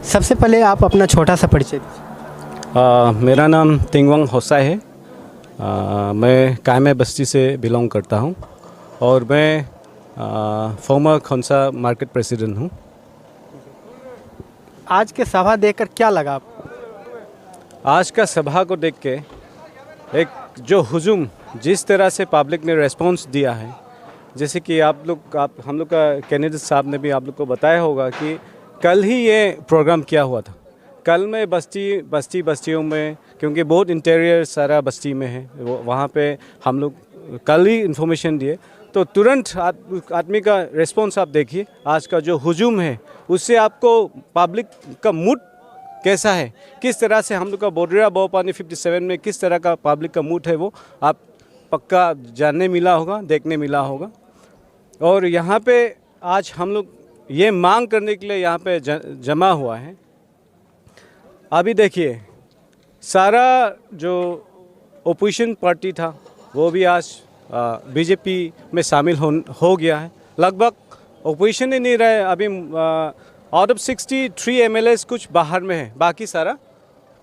सबसे पहले आप अपना छोटा सा परिचय दीजिए। मेरा नाम तिंगवंग होसाई है। मैं कायमे बस्ती से बिलोंग करता हूँ और मैं फॉर्मर खोंसा मार्केट प्रेसिडेंट हूँ। आज के सभा देखकर क्या लगा आपको? आज का सभा को देख के एक जो हुजूम जिस तरह से पब्लिक ने रेस्पॉन्स दिया है, जैसे कि हम लोग का कैंडिडेट साहब ने भी आप लोग को बताया होगा कि कल ही ये प्रोग्राम किया हुआ था। कल में बस्तियों में, क्योंकि बहुत इंटीरियर सारा बस्ती में है, वहाँ पे हम लोग कल ही इन्फॉर्मेशन दिए तो तुरंत आदमी का रेस्पॉन्स आप देखिए। आज का जो हुजूम है उससे आपको पब्लिक का मूड कैसा है, किस तरह से हम लोग का बोडरा बोपानी 57 में किस तरह का पब्लिक का मूड है, वो आप पक्का जानने मिला होगा, देखने मिला होगा। और यहाँ पे आज हम लोग ये मांग करने के लिए यहाँ पे जमा हुआ है। अभी देखिए, सारा जो ओपोजिशन पार्टी था वो भी आज बीजेपी में शामिल हो गया है। लगभग ओपोजिशन ही नहीं रहे अभी। आउट ऑफ 63 MLAs कुछ बाहर में है, बाकी सारा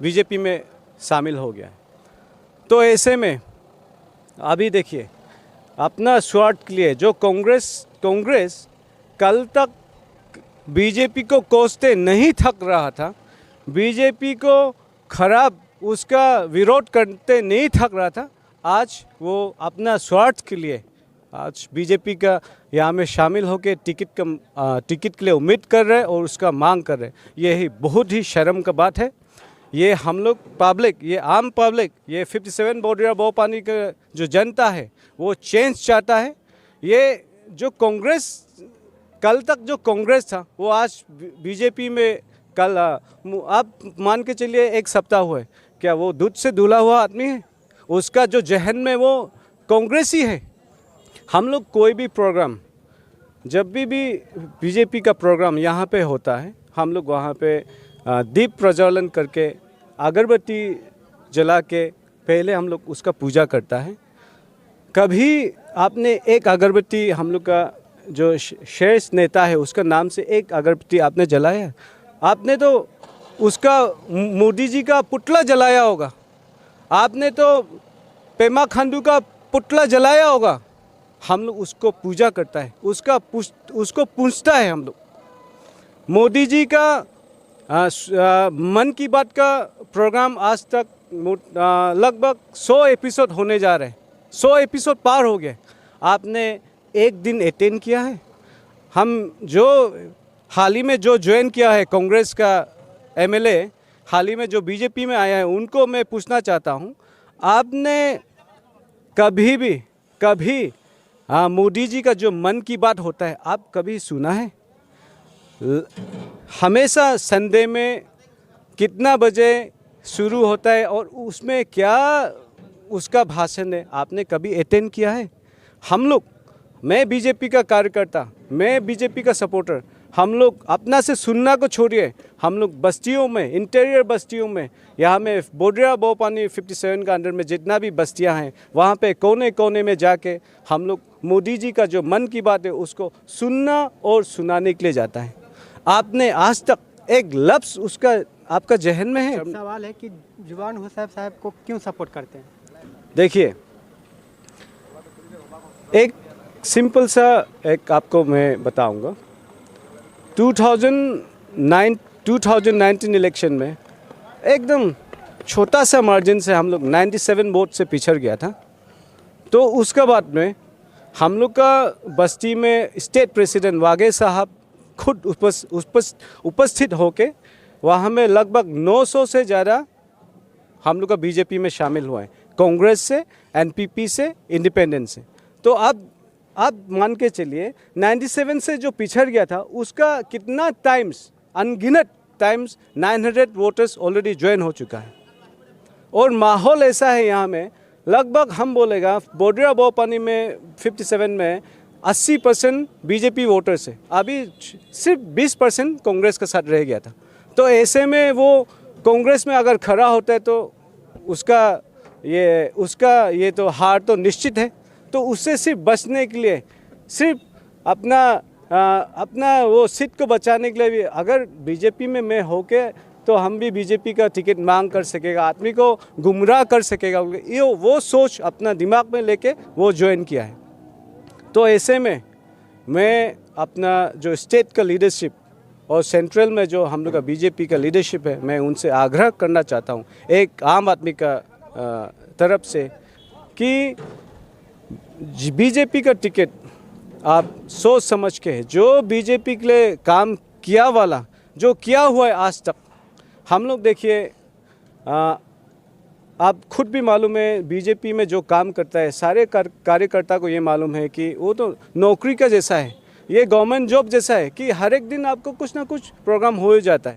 बीजेपी में शामिल हो गया है। तो ऐसे में अभी देखिए, अपना स्वार्थ के लिए जो कांग्रेस कल तक बीजेपी को कोसते नहीं थक रहा था, बीजेपी को खराब उसका विरोध करते नहीं थक रहा था, आज वो अपना स्वार्थ के लिए आज बीजेपी का यहाँ में शामिल होकर टिकट के लिए उम्मीद कर रहे हैं और उसका मांग कर रहे हैं। यही बहुत ही शर्म का बात है। ये हम लोग पब्लिक, ये आम पब्लिक, ये 57 बोडरा बोपानी का जो जनता है वो चेंज चाहता है। ये जो कांग्रेस कल तक जो कांग्रेस था वो आज बीजेपी में कल आप मान के चलिए 1 सप्ताह हुआ है, क्या वो दूध से धुला हुआ आदमी है? उसका जो जहन में वो कांग्रेस ही है। हम लोग कोई भी प्रोग्राम, जब भी बीजेपी का प्रोग्राम यहाँ पे होता है, हम लोग वहाँ पे दीप प्रज्वलन करके अगरबत्ती जला के पहले हम लोग उसका पूजा करता है। कभी आपने एक अगरबत्ती, हम लोग का जो शीर्ष नेता है उसका नाम से एक अगरबत्ती आपने जलाया? आपने तो उसका मोदी जी का पुतला जलाया होगा, आपने तो पेमा खांडू का पुतला जलाया होगा। हम लोग उसको पूजा करता है, उसको पूछता है। हम लोग मोदी जी का मन की बात का प्रोग्राम आज तक लगभग 100 एपिसोड होने जा रहे हैं, 100 एपिसोड पार हो गए। आपने एक दिन अटेंड किया है? हम जो हाल ही में जो ज्वाइन किया है कांग्रेस का MLA, हाल ही में जो बीजेपी में आया है, उनको मैं पूछना चाहता हूँ, आपने कभी मोदी जी का जो मन की बात होता है आप कभी सुना है? हमेशा संडे में कितना बजे शुरू होता है और उसमें क्या उसका भाषण है, आपने कभी अटेंड किया है? हम लोग, मैं बीजेपी का कार्यकर्ता, मैं बीजेपी का सपोर्टर, हम लोग अपना से सुनना को छोड़िए, हम लोग बस्तियों में, इंटीरियर बस्तियों में, यहाँ में बोडरा बोपानी 57 का अंडर में जितना भी बस्तियाँ हैं, वहाँ पे कोने कोने में जाके हम लोग मोदी जी का जो मन की बात है उसको सुनना और सुनाने के लिए जाता है। आपने आज तक एक लफ्ज़ उसका आपका जहन में है? सवाल है कि जुबान हुसैन साहब को क्यों सपोर्ट करते हैं? देखिए, एक सिंपल सा एक आपको मैं बताऊंगा। 2019 इलेक्शन में एकदम छोटा सा मार्जिन से हम लोग 97 वोट से पिछड़ गया था। तो उसके बाद में हम लोग का बस्ती में स्टेट प्रेसिडेंट वागे साहब खुद उपस्थित होके वहाँ में लगभग 900 से ज़्यादा हम लोग का बीजेपी में शामिल हुआ है, कांग्रेस से, NPP से, इंडिपेंडेंट से। तो अब आप मान के चलिए 97 से जो पिछड़ गया था उसका कितना टाइम्स, अनगिनत टाइम्स 900 वोटर्स ऑलरेडी ज्वाइन हो चुका है। और माहौल ऐसा है यहाँ में, लगभग हम बोलेगा बोडरा बोपानी में 57 में 80% बीजेपी वोटर्स है, अभी सिर्फ 20% कांग्रेस के साथ रह गया था। तो ऐसे में वो कांग्रेस में अगर खड़ा होता है तो उसका ये तो हार तो निश्चित है। तो उससे सिर्फ बचने के लिए सिर्फ अपना अपना वो सीट को बचाने के लिए भी अगर बीजेपी में मैं होके तो हम भी बीजेपी का टिकट मांग कर सकेगा, आदमी को गुमराह कर सकेगा, ये वो सोच अपना दिमाग में लेके वो ज्वाइन किया है। तो ऐसे में मैं अपना जो स्टेट का लीडरशिप और सेंट्रल में जो हम लोग का बीजेपी का लीडरशिप है, मैं उनसे आग्रह करना चाहता हूँ एक आम आदमी का तरफ से कि बीजेपी का टिकट आप सोच समझ के जो बीजेपी के लिए काम किया वाला जो किया हुआ है आज तक, हम लोग देखिए आप खुद भी मालूम है बीजेपी में जो काम करता है सारे कार्यकर्ता को ये मालूम है कि वो तो नौकरी का जैसा है, ये गवर्नमेंट जॉब जैसा है कि हर एक दिन आपको कुछ ना कुछ प्रोग्राम हो ही जाता है।